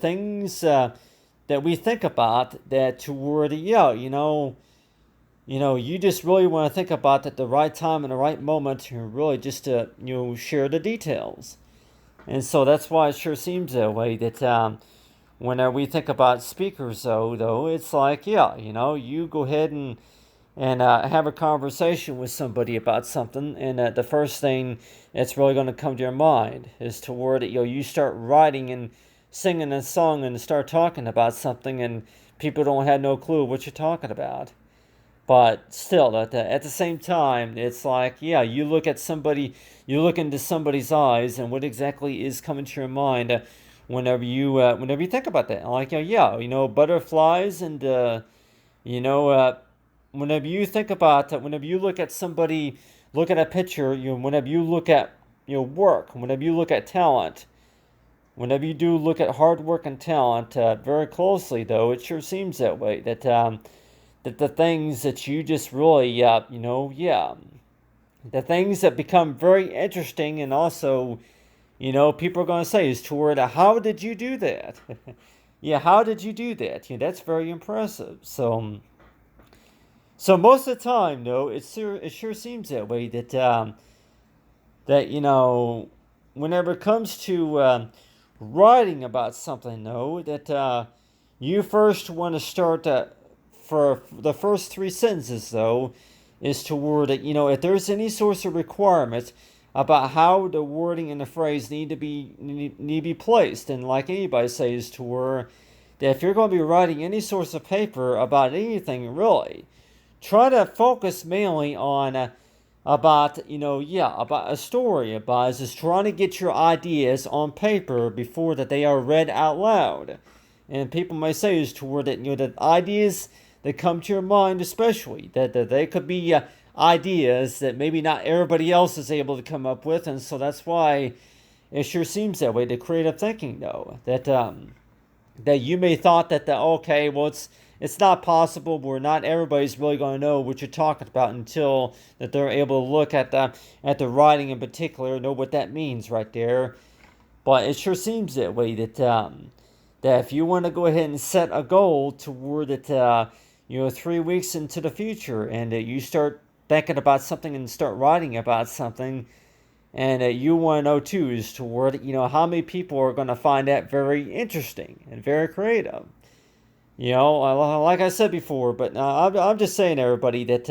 things that we think about that toward you just really want to think about at the right time and the right moment, and really just to share the details. And so that's why it sure seems that way. That when we think about speakers, though, it's like, you go ahead and have a conversation with somebody about something, and the first thing that's really going to come to your mind is toward it. You start writing and singing a song and start talking about something, and people don't have no clue what you're talking about. But still, at the same time, it's like, yeah, you look into somebody's eyes, and what exactly is coming to your mind whenever you think about that. Like, butterflies, and you know, whenever you think about that, whenever you look at a picture, whenever you look at work, whenever you look at talent, whenever you do look at hard work and talent very closely, though, it sure seems that way. That the things that you just really, the things that become very interesting, and also, people are going to say is toward, how did you do that? Yeah, how did you do that? That's very impressive. So most of the time, though, it sure seems that way. That whenever it comes to writing about something, though, that you first want to start for the first three sentences, though, is toward it. If there's any source of requirement about how the wording and the phrase need to be placed, and like anybody says, to where that if you're going to be writing any source of paper about anything, really, try to focus mainly on about about a story, about just trying to get your ideas on paper before that they are read out loud. And people may say is toward that the ideas that come to your mind, especially that they could be ideas that maybe not everybody else is able to come up with, and so that's why it sure seems that way. The creative thinking, though, that you may thought that okay, well, it's not possible, where not everybody's really going to know what you're talking about until that they're able to look at the writing in particular, know what that means right there. But it sure seems that way, that if you want to go ahead and set a goal toward it, 3 weeks into the future, and you start thinking about something and start writing about something, and you want to know too is toward how many people are going to find that very interesting and very creative. Like I said before, but I'm just saying, everybody, that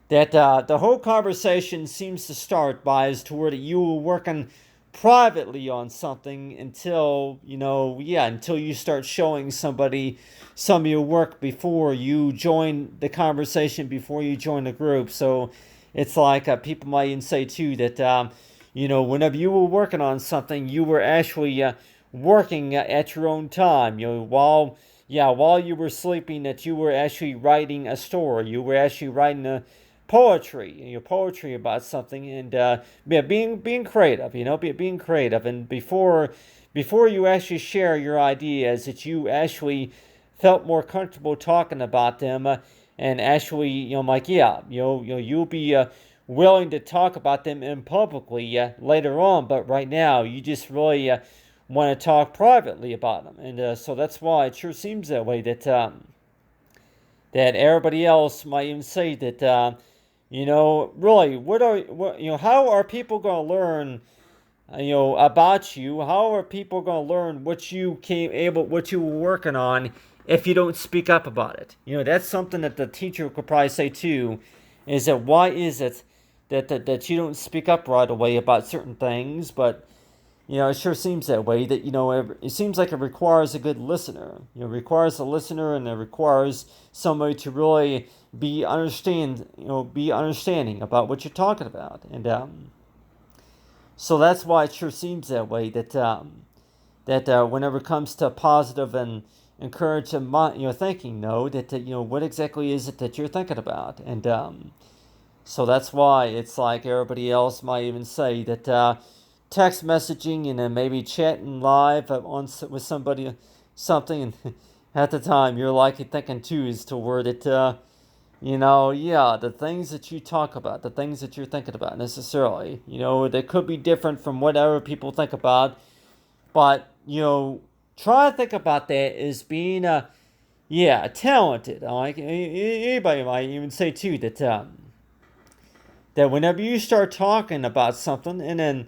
the whole conversation seems to start by is toward you working privately on something until until you start showing somebody some of your work before you join the conversation, before you join the group. So it's like people might even say too that whenever you were working on something, you were actually working at your own time. While you were sleeping, that you were actually writing a story. You were actually writing a poetry about something, and being creative. Being creative, and before you actually share your ideas, that you actually felt more comfortable talking about them, and actually you'll be willing to talk about them in publicly later on, but right now you just really want to talk privately about them. And so that's why it sure seems that way, that everybody else might even say that really, how are people going to learn about you? How are people going to learn what you were working on if you don't speak up about it? That's something that the teacher could probably say too, is that why is it that you don't speak up right away about certain things, but it sure seems that way. That it seems like it requires a good listener. It requires a listener, and it requires somebody to really be understanding about what you're talking about, and so that's why it sure seems that way. That whenever it comes to positive and encouraging thinking, that what exactly is it that you're thinking about, and so that's why it's like everybody else might even say that text messaging and then maybe chatting live with somebody, something, and at the time you're likely thinking too is to word it, yeah, the things that you talk about, the things that you're thinking about necessarily, they could be different from whatever people think about, but try to think about that as being talented. Like anybody might even say too that whenever you start talking about something and then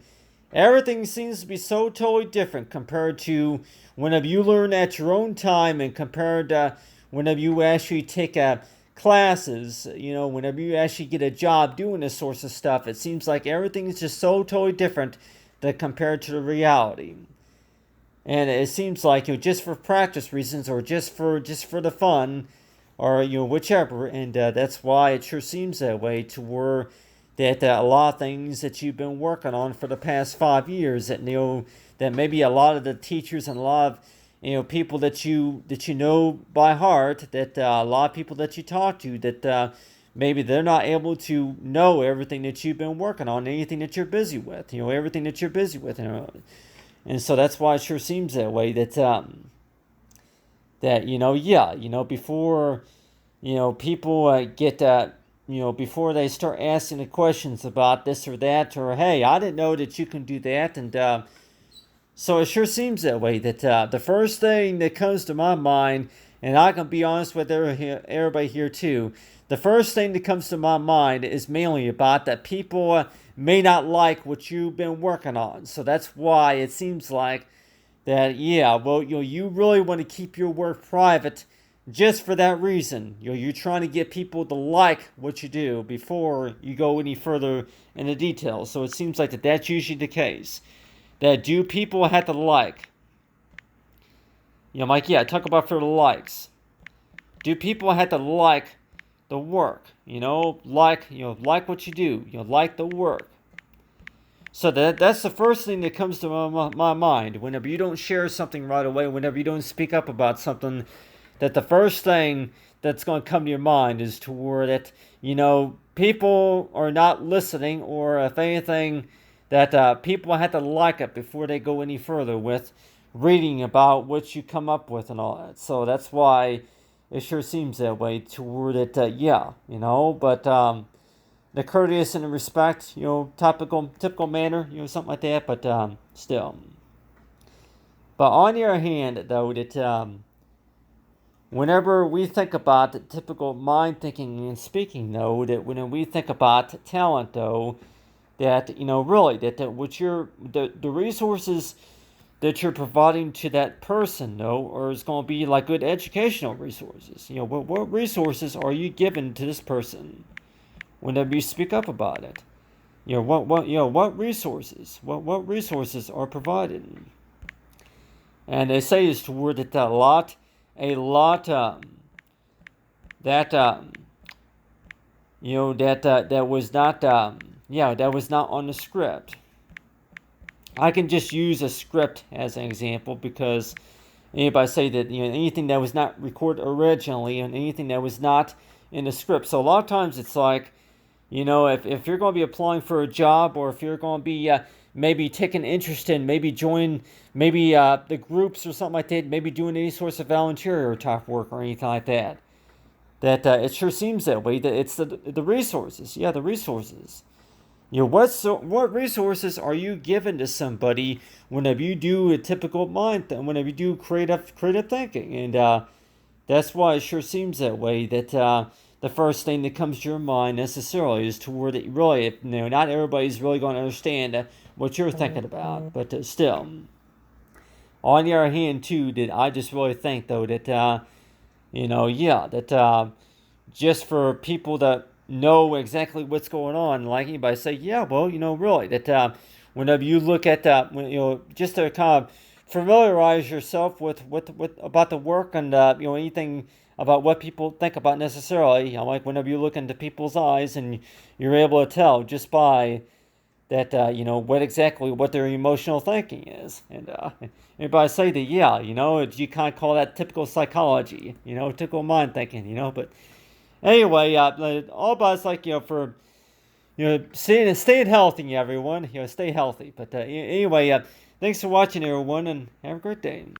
everything seems to be so totally different compared to whenever you learn at your own time and compared to whenever you actually take classes, whenever you actually get a job doing this sorts of stuff, it seems like everything is just so totally different than compared to the reality. And it seems like just for practice reasons or just for the fun or whichever, and that's why it sure seems that way to where that a lot of things that you've been working on for the past 5 years that that maybe a lot of the teachers and a lot of people that you know by heart, that a lot of people that you talk to, that maybe they're not able to know everything that you've been working on, anything that you're busy with, everything that you're busy with, and so that's why it sure seems that way that before people get before they start asking the questions about this or that, or hey, I didn't know that you can do that, and so it sure seems that way. That the first thing that comes to my mind, and I can be honest with everybody here too, the first thing that comes to my mind is mainly about that people may not like what you've been working on. So that's why it seems like that, you really want to keep your work private just for that reason. You're trying to get people to like what you do before you go any further in the details. So it seems like that's usually the case. That do people have to like? Mike, talk about for the likes. Do people have to like the work? Like what you do. Like the work. So that's the first thing that comes to my mind. Whenever you don't share something right away, whenever you don't speak up about something, that the first thing that's going to come to your mind is toward that, people are not listening, or if anything, that people have to like it before they go any further with reading about what you come up with and all that. So that's why it sure seems that way toward it, but the courteous and the respect, typical manner, something like that, but still. But on the other hand, though, that whenever we think about the typical mind thinking and speaking, though, that when we think about talent, though, that, really, that what the resources that you're providing to that person, though, or is going to be like good educational resources. What resources are you giving to this person whenever you speak up about it? What resources? What resources are provided? And they say it's toward it a lot that that was not that was not on the script. I can just use a script as an example because anybody say that anything that was not recorded originally and anything that was not in the script. So a lot of times it's like, if you're going to be applying for a job, or if you're going to be maybe taking interest in, maybe join, maybe the groups or something like that, maybe doing any sorts of volunteer type work or anything like that, that it sure seems that way. That it's the resources, the resources. What resources are you giving to somebody whenever you do a typical mind thing, whenever you do creative thinking, and that's why it sure seems that way. That the first thing that comes to your mind necessarily is toward that really, not everybody's really going to understand what you're thinking about, but still. On the other hand, too, that I just really think though that that just for people that know exactly what's going on. Like anybody say, yeah, well, really that whenever you look at that, just to kind of familiarize yourself with about the work and anything about what people think about necessarily. Like whenever you look into people's eyes and you're able to tell just by that what their emotional thinking is, and everybody say that, yeah, you kind of call that typical psychology, typical mind thinking, but anyway, all about it's like for staying healthy, everyone. Stay healthy. But anyway, thanks for watching, everyone, and have a great day.